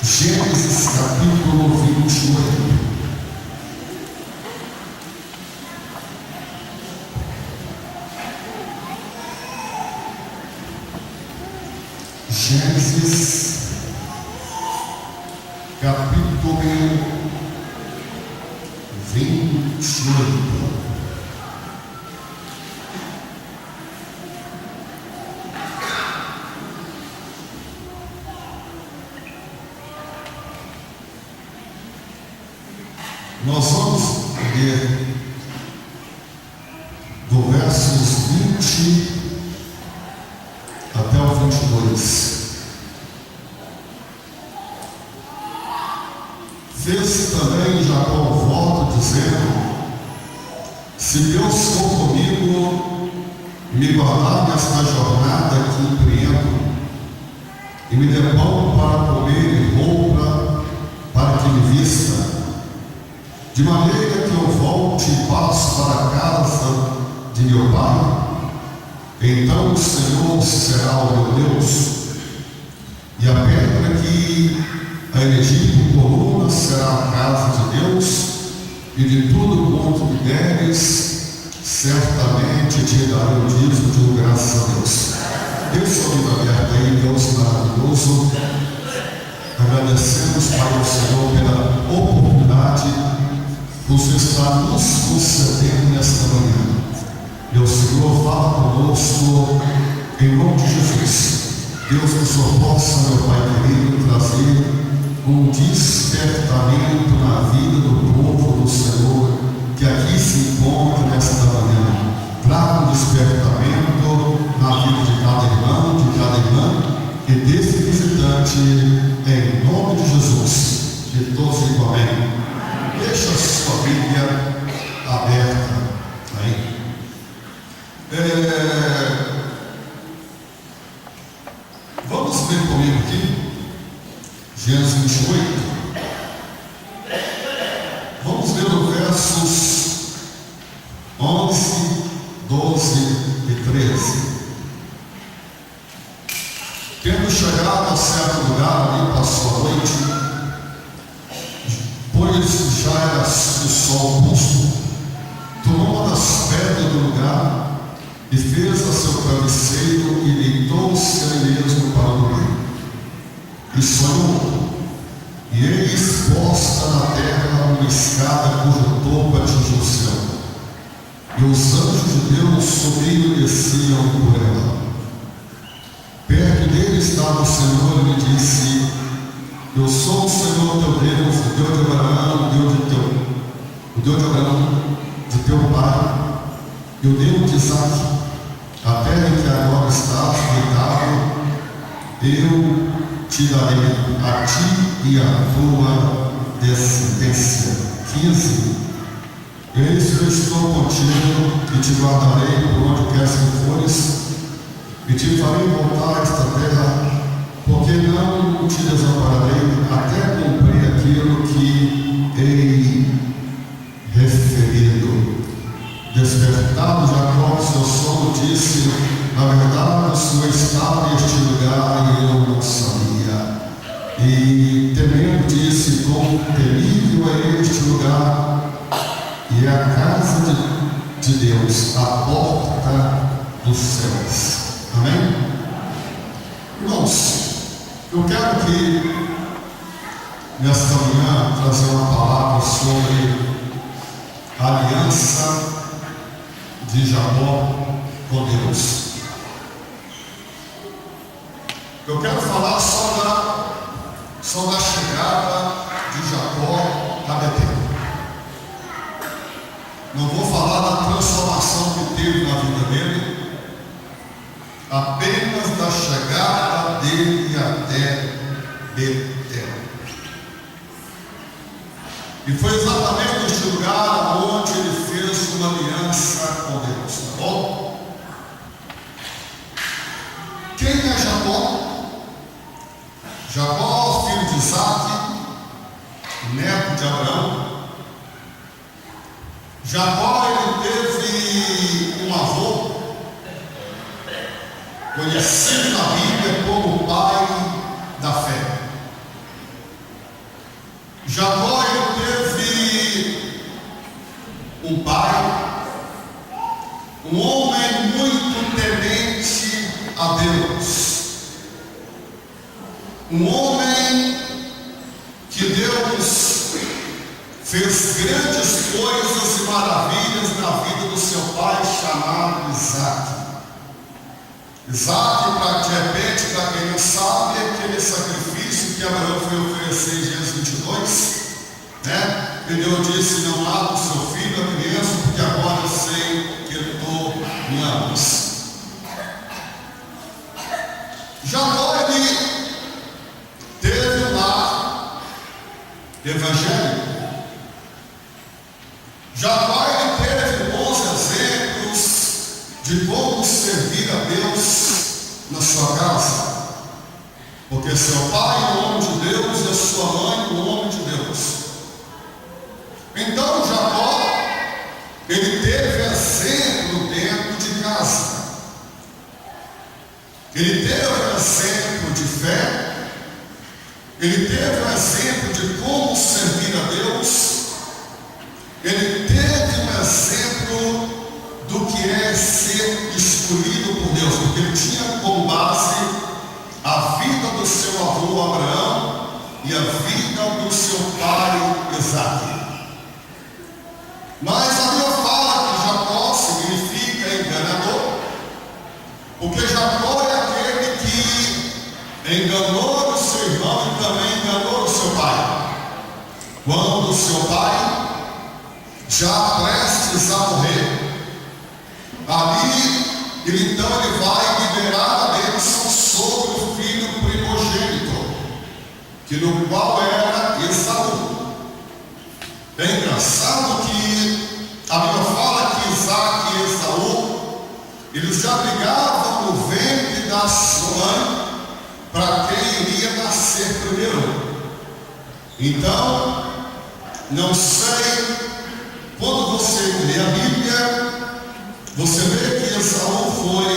Gênesis capítulo 28. Gênesis capítulo 28. Nós vamos ler do versos 20 até o 22. Fez também Jacó um voto, dizendo: se Deus for comigo e me guardar nesta jornada que empreendo, e me der pão para comer e roupa para que me vista, de maneira que eu volte e passo para a casa de meu pai, então o Senhor será o meu Deus, e a pedra que a erigi por coluna será a casa de Deus, e de tudo quanto me deres, certamente te darei o dízimo de graças a Deus. Deus, sua vida aberta aí, Deus maravilhoso, agradecemos, Pai, ao Senhor pela oportunidade que o Senhor está nos concedendo nesta manhã. Meu Senhor, fala conosco em nome de Jesus. Deus, que o Senhor possa, meu Pai querido, trazer um despertamento na vida do povo do Senhor que aqui se encontra nesta manhã. Traga um despertamento na vida de cada irmão, de cada irmã e desse visitante, em nome de Jesus. E todos digam amém. Deixa a sua Bíblia aberta aí. Vamos ver comigo aqui Gênesis 28. Vamos ver os versos 11, 12 e 13. Tendo chegado a certo lugar, ali passou a noite, pois já era o sol posto, tomou uma das pedras do lugar e fez a seu travesseiro e deitou-se a ele mesmo para dormir. E sonhou, e eis posta na terra uma escada cujo topo atingiu o céu, e os anjos de Deus subiam e desciam por ela. Perto dele estava o Senhor e lhe disse: eu sou o Senhor teu Deus, o Deus de Abraão, o Deus de Abraão, de teu pai, e o Deus de Isaque. A terra em que agora estás deitado, eu te darei a ti e a tua descendência. 15. Eis que eu estou contigo e te guardarei por onde quer que fores, e te farei voltar a esta terra, porque não te desampararei até cumprir aquilo que hei referido. Despertado Jacó, seu sono, disse: na verdade, o Senhor estava neste lugar e eu não sabia. E temendo, disse: quão terrível é este lugar, e é a casa de Deus, a porta dos céus. Amém? Irmãos, eu quero aqui, nesta manhã, trazer uma palavra sobre a aliança de Jacó com Deus. Eu quero falar só da chegada de Jacó a Betel. Não vou falar da transformação que teve na vida dele, apenas da chegada dele até Betel. E foi exatamente neste lugar onde ele fez uma aliança com Deus, tá bom? Quem é Jacó? Jacó, filho de Isaque, neto de Abraão. Jacó, ele teve um avô conhecido na Bíblia como o pai da fé. Jacó teve um pai, um homem muito temente a Deus, um homem que Deus fez grandes coisas e maravilhas na vida do seu pai, chamado Isaac. Isaac, de repente, para quem não sabe, é aquele sacrifício que Abraão foi oferecer em Gênesis 22, né? E Deus disse: não mata o seu filho, a criança, porque agora eu sei que tu me amas. Jacó, ele teve um lar evangélico. Jacó, ele teve bons exemplos de como servir a Deus na sua casa, porque seu pai é um homem de Deus e a sua mãe um homem de Deus. Então Jacó, ele teve exemplo dentro de casa, ele teve um exemplo de fé, ele teve um exemplo de como servir a Deus, ele teve um exemplo do que é ser escolhido por Deus, porque ele tinha como base a vida do seu avô Abraão e a vida do seu pai Isaac. Mas a Bíblia fala que Jacó significa enganador, porque Jacó é aquele que enganou o seu irmão e também enganou o seu pai. Quando o seu pai, já prestes a morrer, ali, então ele vai liberar a bênção sobre o filho primogênito, que no qual era Esaú. É engraçado que a Bíblia fala que Isaac e Esaú, eles já brigavam no ventre da sua mãe para quem iria nascer primeiro. Então, não sei, quando você lê a Bíblia, você vê que Esaú foi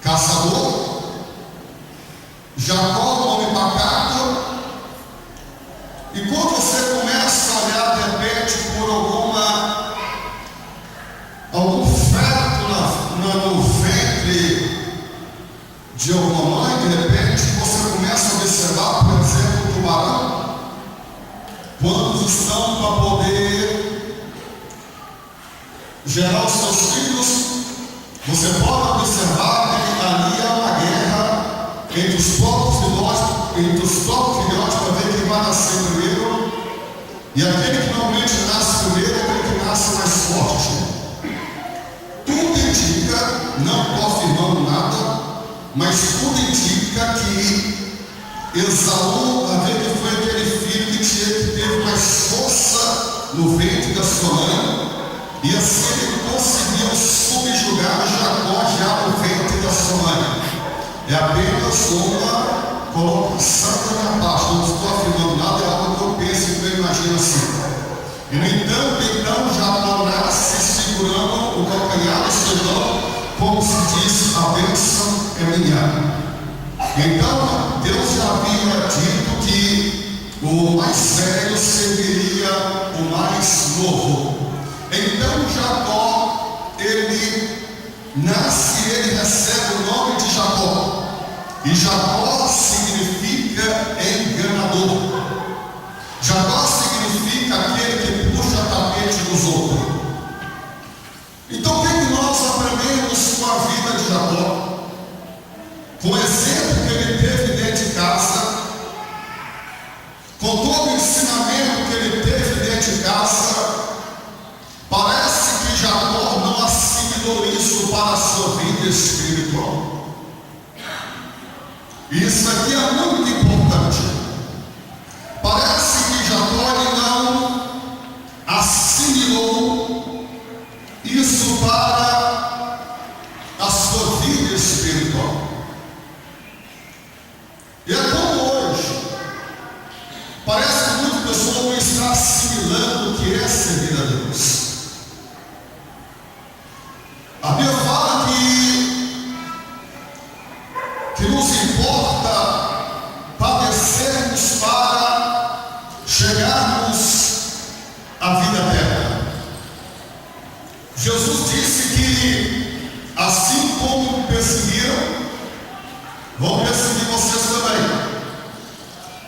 caçador, Jacó, um homem pacato, e quando você começa a olhar de repente por algum feto no ventre de alguma mãe, de repente você começa a observar, por exemplo, o tubarão, quando estão para poder gerar os seus filhos, você pode observar que ali há uma guerra entre os próprios filhotes para ver quem vai nascer primeiro, e aquele que normalmente nasce primeiro é aquele que nasce mais forte. Tudo indica, não estou afirmando nada, mas tudo indica que Esaú, a ver que foi aquele filho que teve mais força no ventre da sua mãe, e assim ele conseguiu subjugar Jacó já no ventre da sua mãe. É apenas uma colocação da minha parte, não estou afirmando nada, é algo que eu penso e que eu imagino assim. E no entanto, então Jacó nasce segurando o calcanhar do seu irmão, como se diz: a bênção é minha. Então Deus já havia dito que o mais velho serviria o mais novo. Então Jacó, ele nasce e ele recebe o nome de Jacó. E Jacó significa enganador. Jacó significa aquele que puxa o tapete dos outros. Então o que nós aprendemos com a vida de Jacó? Com o exemplo que ele teve dentro de casa, com todo o ensinamento que ele teve dentro de casa, parece que Jacó não assimilou isso para a sua vida espiritual. Isso aqui é muito importante. Parece que Jacó não assimilou isso para a sua vida espiritual. E é como hoje, parece que muita pessoa não está assimilando o que é servir a Deus. A Bíblia fala que nos importa padecermos para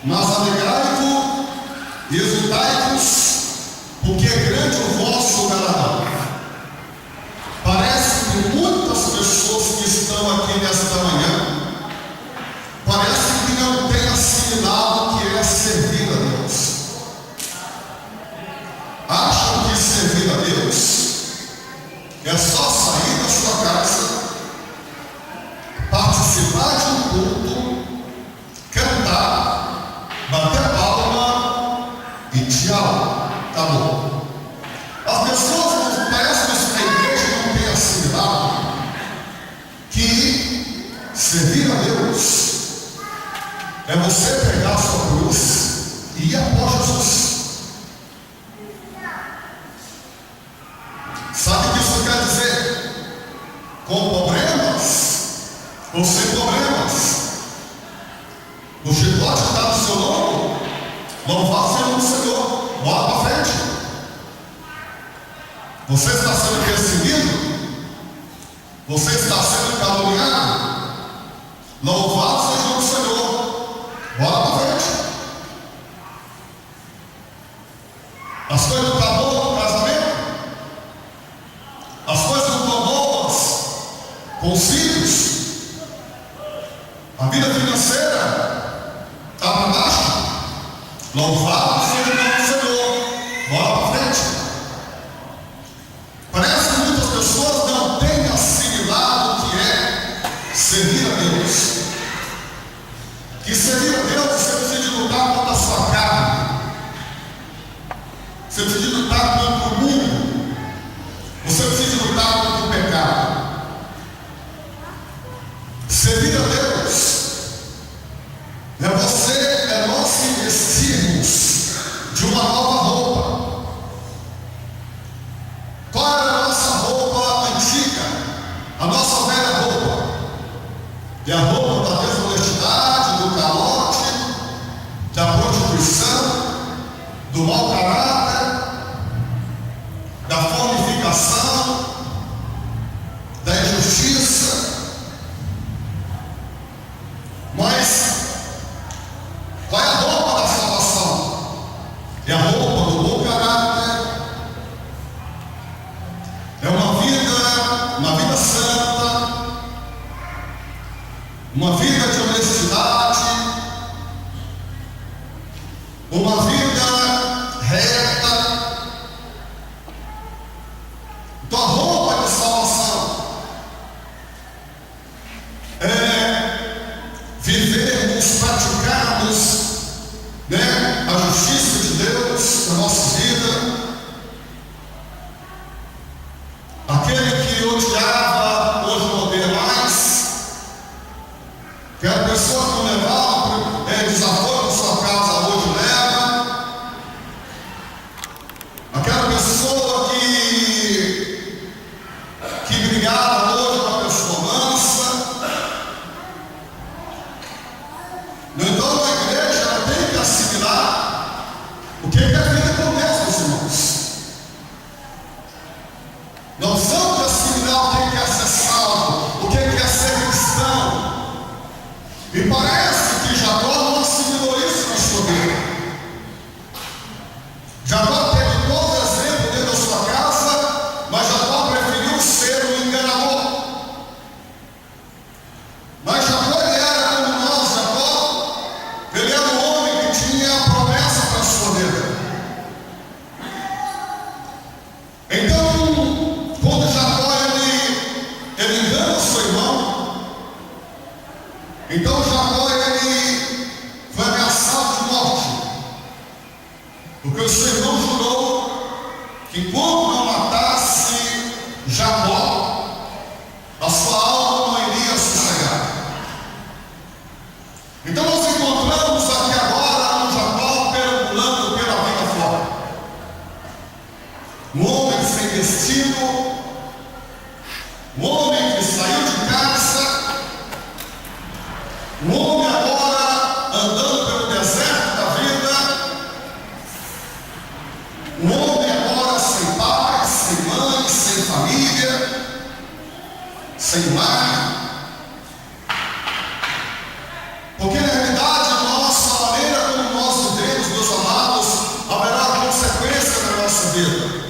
Mas alegrai-vos e exultai-vos, porque é grande o vosso galardão. Parece que muitas pessoas que estão aqui nesta manhã, parece que não têm assimilado o que é servir a Deus. Acham que servir a Deus é só sair da sua casa, participar de um culto, cantar, bater palma e tchau, acabou. As pessoas parecem que a igreja não tem assimilado que servir a Deus é você pegar a sua cruz e ir após Jesus. Sabe o que isso quer dizer? Com problemas ou sem problemas, o chicote está no seu nome, louvado seja o Senhor, bora para frente. Você está sendo perseguido, você está sendo caluniado, louvado seja o Senhor, bora para frente. As coisas não estão boas no casamento, as coisas não estão boas com os filhos, a vida financeira está para baixo, louvado seja o Senhor, bora para frente. Parece que muitas pessoas não têm assimilado o que é servir a Deus. Que servir a Deus você precisa de lutar contra a sua carne, você precisa de lutar contra o mundo, você precisa de lutar contra o pecado. Servir a Deus é nós se vestirmos de uma nova roupa. Qual era a nossa roupa antiga? A nossa velha roupa. É a roupa da desonestidade, do calote, da prostituição, do mau caráter, da fornicação, da injustiça. Mas qual é a roupa da salvação? É a roupa do bom caráter, é uma vida santa, uma vida de honestidade, uma vida reta. Então a roupa de salvação é vivermos, praticarmos, a justiça de Deus na nossa vida. Aquele que odiava, hoje não odeia mais. Aquela pessoa que não levava desaforo na sua casa, hoje leva. Aquela pessoa que brigava, hoje é uma pessoa mansa. Então a igreja ela tem que assimilar o que é a vida com Deus, meus irmãos. Nós vamos assimilar o que é ser salvo, o que é ser cristão. E parece que Jacó não assimilou isso na sua vida. Jacó teve todo exemplo dentro da sua casa, mas Jacó preferiu ser um enganador. Mas Jacó ele era como nós, Jacó, ele era um homem que tinha promessa para a sua vida. Então, quando Jacó ele engana o seu irmão, então Jacó ele foi ameaçado de morte, porque o seu irmão jurou que enquanto não matasse Jacó, a sua alma não iria sossegar. Então nós encontramos aqui agora um Jacó perambulando pela vida fora, um homem sem destino, um homem que saiu de casa, um homem agora andando pelo deserto da vida, vida.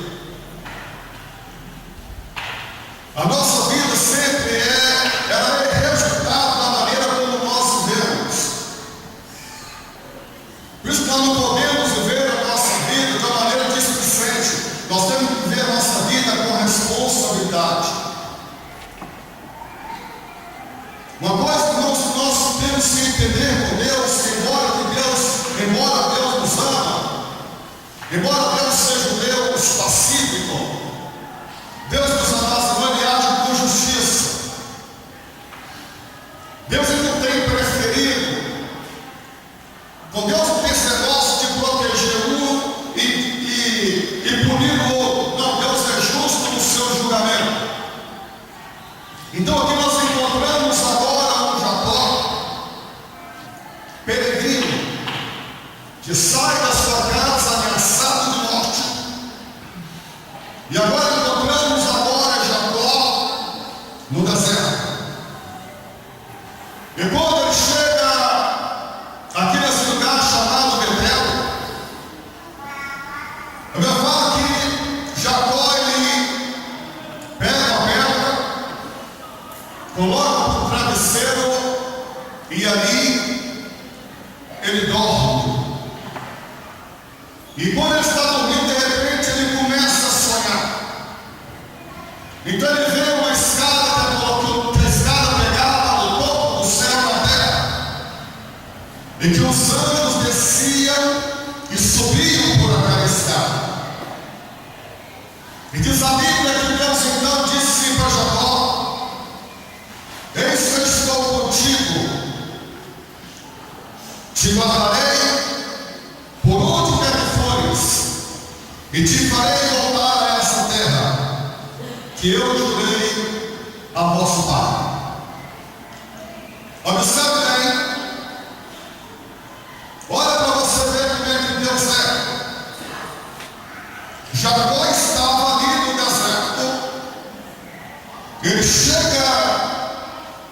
A nossa vida sempre ela é resultado da maneira como nós vivemos. Por isso que nós não podemos viver a nossa vida da maneira displicente. Nós temos que viver a nossa vida com responsabilidade. Uma coisa que nós temos que entender com Deus, que embora Deus nos ama, embora Deus seja um Deus pacífico, Deus nos ama, Ele age com justiça. Deus ele não tem preferido. Com Deus não tem esse negócio de proteger um e punir o outro. Não, Deus é justo no seu julgamento. Então aqui nós encontramos agora um Jacó peregrino que sai da sua casa ameaçado de morte. E agora encontramos Jacó no deserto. E quando ele chega aqui nesse lugar chamado Betel, eu me falo que Jacó ele pega a pedra, coloca no travesseiro e ali ele dorme. E quando ele está dormindo, de repente ele começa a sonhar. Então ele vê uma escada que a escada pegava no topo do céu na terra, e que os anjos desciam e subiam por aquela escada. E diz a Bíblia que Deus então disse para Jacó: eis que eu estou contigo, te guardarei por onde quer que fores, e te farei voltar a essa terra que eu jurei a vosso pai. Observe bem, olha para você ver como é que Deus é. Jacó estava ali no deserto, ele chega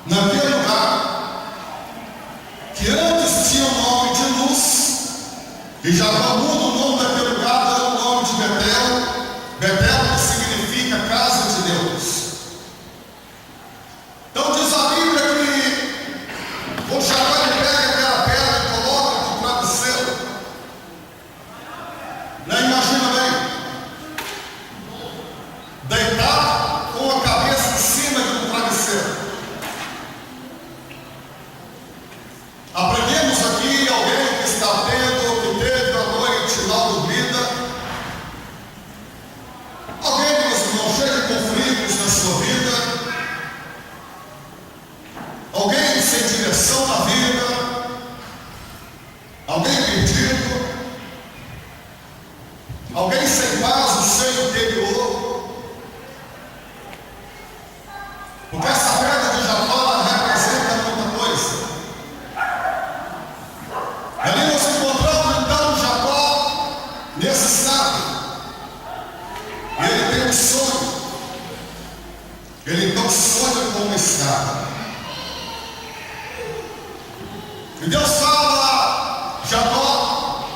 naquele lugar que antes tinha o nome de Luz, e Jacó muda o nome daquele lugar, dando o nome de Betel. Betel que significa casa de Deus. Então diz a Bíblia que o Jacó ele pega aquela pedra e coloca no travesseiro. Imagina bem, deitar com a cabeça em cima de um travesseiro. Aprendemos aqui alguém que está que teve a noite mal dormida. Alguém, meus irmãos, cheio de conflitos na sua vida. Alguém sem direção na vida. Alguém perdido. Alguém sem paz no seu interior. Porque essa pedra de Jacó representa muita coisa. E ali nós encontramos então Jacó nesse estado. E ele tem um sonho. Ele então sonha com uma escada. E Deus fala: Jacó,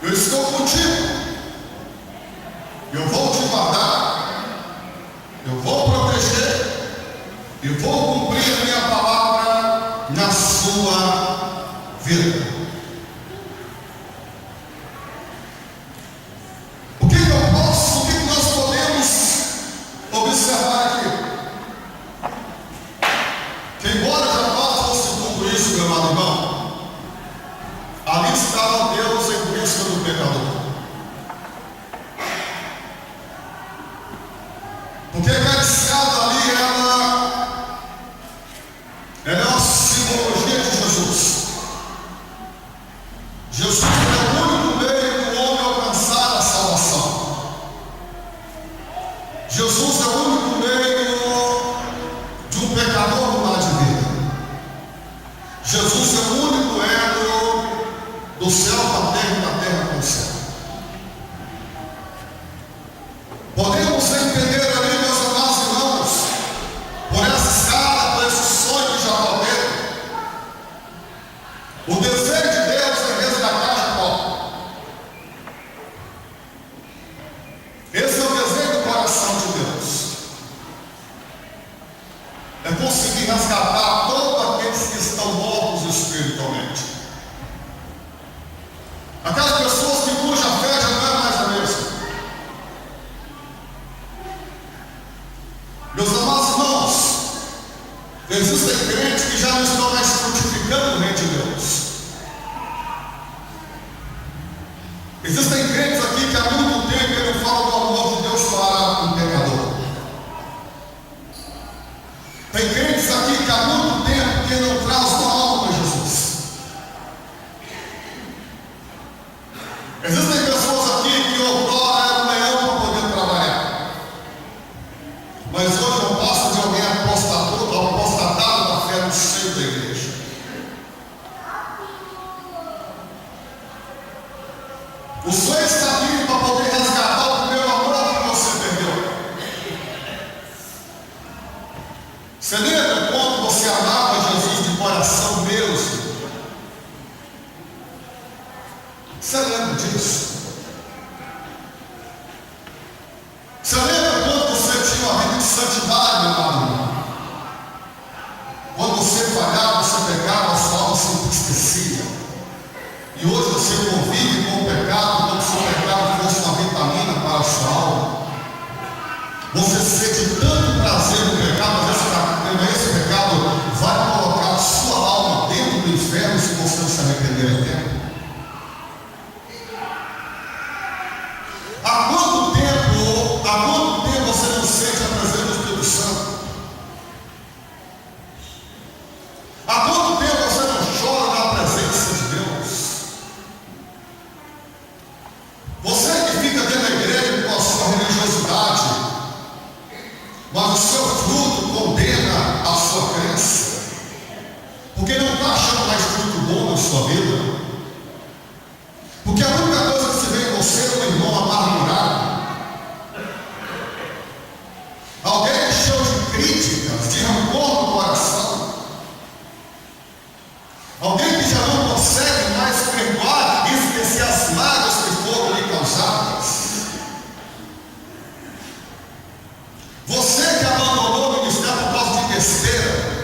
eu estou contigo. Eu vou te guardar. Eu vou proteger. E vou cumprir a minha palavra na sua vida. Observar aqui que, embora Jacó fosse tudo isso, meu amado irmão, ali estava Deus em busca do pecador. Porque aquela escada ali, ela é uma simbologia de Jesus. Jesus é o único meio do homem alcançar a salvação. Jesus é o único meio de um pecador mudar de vida. Jesus é o único elo do céu para a terra e da terra para o céu. Podemos entender ali, meus amados irmãos, por essa escada, por esse sonho que Jacó teve, o desejo de Deus é resgatar Jacó. crentes que já não estão mais frutificando o reino de Deus. Existem crentes aqui que há muito tempo ele não fala do amor de Deus para um pecador. Tem crentes aqui que há muito tempo que não traz uma alma para Jesus. Existem pessoas aqui que outrora eram um leão para poder trabalhar, mas hoje não passa de alguém apostatado da fé no seio da igreja. O Senhor está aqui para poder resgatar o primeiro amor que você perdeu. Você lembra quando você amava Jesus de coração mesmo? Você lembra disso? Você lembra quando você tinha uma vida de santidade, meu amado? Quando você falhava, você pecava, a sua alma se entristecia. E hoje você convive com o pecado como se o pecado fosse uma vitamina para a sua alma. Você sente tanto prazer no pecado, mas esse pecado vai colocar a sua alma dentro do inferno se você não se arrepender a tempo. Há quanto tempo você não sente a presença do Espírito Santo? Há quanto tempo você não chora na presença de Deus? Você que fica dentro da igreja com a sua religiosidade, mas o seu fruto condena a sua crença, porque não está achando mais fruto bom na sua vida. Porque a única coisa que se vê em você é um irmão amargurado, alguém cheio de críticas, de rancor no coração, alguém que já não consegue mais perdoar e esquecer as mágoas que foram lhe causadas. Você que abandonou o ministério por causa de besteira.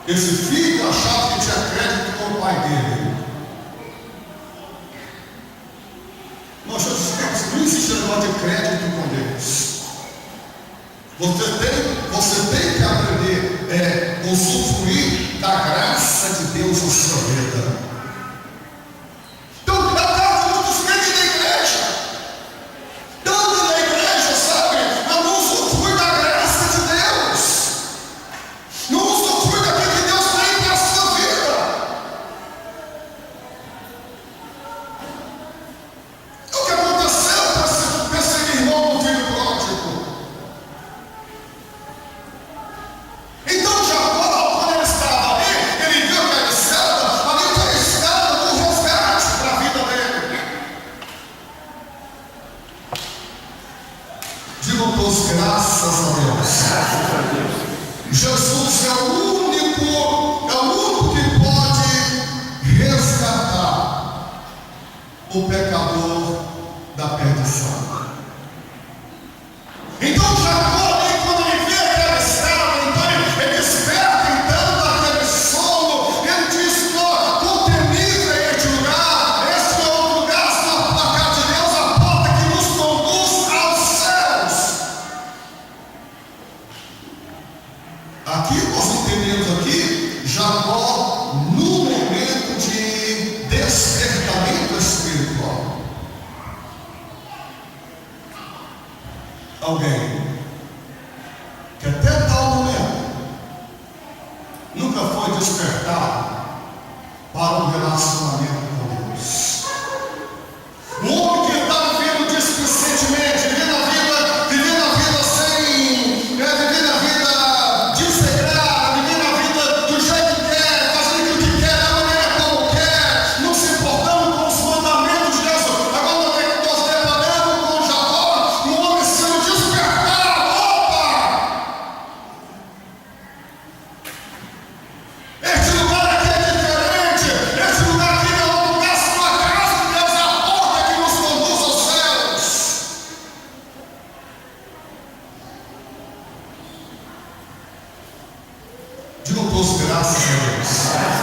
Esse filho achava que tinha crédito com o pai dele. Nós já dissemos, não existe negócio de crédito com Deus. Você tem que aprender a usufruir da graça de Deus na sua vida. Então, na casa dos crentes da igreja, tanto na igreja, sabe? Mas não usufrui da graça de Deus. Não usufrui daquilo que Deus tem para a sua vida. O que aconteceu com esse irmão do filho pródigo? Então Jacó, quando ele estava ali, ele viu que a escada ali foi a escada do resgate para a vida dele. Digam todos, graças a Deus. Jesus é o único que pode resgatar o pecador da perdição. Então Jacó, quando ele vê aquela escada, então ele desperta então daquele sono, ele diz: quão temível é este lugar, este é o lugar, a casa de Deus, a porta que nos conduz aos céus. Aqui nós entendemos aqui, Jacó no momento de despertamento espiritual. Alguém que até tal momento nunca foi despertado para um relacionamento com Deus. Um homem que está vivendo displicentemente, vivendo a vida sem, vivendo a vida desregrada, vivendo a vida do jeito que quer, fazendo o que quer, da maneira como quer, não se importando com os mandamentos de Deus. Agora nós deparamos com Jacó, um homem sendo despertado. Opa! Este lugar aqui é diferente. Este lugar aqui não é um lugar só a casa de Deus, é a porta que nos conduz aos céus. Digam todos, graças a Deus.